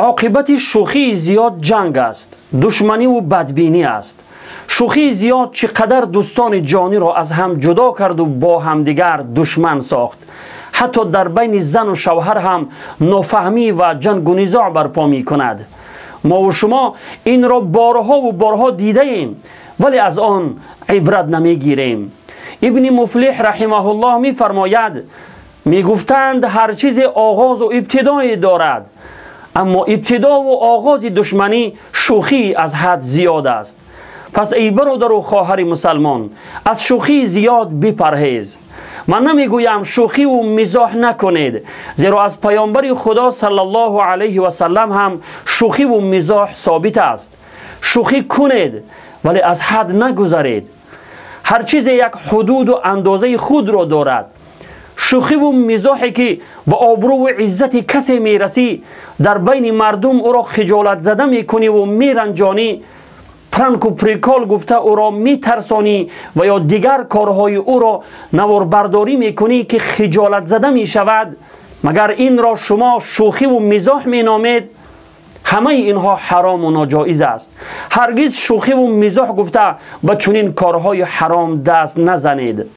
عاقبت شوخی زیاد جنگ است، دشمنی و بدبینی است. شوخی زیاد چقدر دوستان جانی را از هم جدا کرد و با همدیگر دشمن ساخت. حتی در بین زن و شوهر هم نافهمی و جنگ و نزاع برپا می کند. ما و شما این را بارها و بارها دیده ایم، ولی از آن عبرت نمی گیریم. ابن مفلح رحمه الله می فرماید، می گفتند هر چیز آغاز و ابتدای دارد، اما ابتدا و آغاز دشمنی شوخی از حد زیاد است. پس ای برادر و خواهر مسلمان، از شوخی زیاد بپرهیز. من نمیگویم شوخی و مزاح نکنید، زیرا از پیامبر خدا صلی الله علیه و سلم هم شوخی و مزاح ثابت است. شوخی کنید ولی از حد نگذارید. هر چیز یک حدود و اندازه خود را دارد. شوخی و مزاحی که به آبرو و عزت کسی میرسی، در بین مردم او را خجالت زده میکنی و میرنجانی، پرنک و پریکال گفته او را میترسانی و یا دیگر کارهای او را نواربرداری میکنی که خجالت زده میشود. مگر این را شما شوخی و مزاح مینامید؟ همه اینها حرام و ناجایز است. هرگز شوخی و مزاح گفته به چنین کارهای حرام دست نزنید.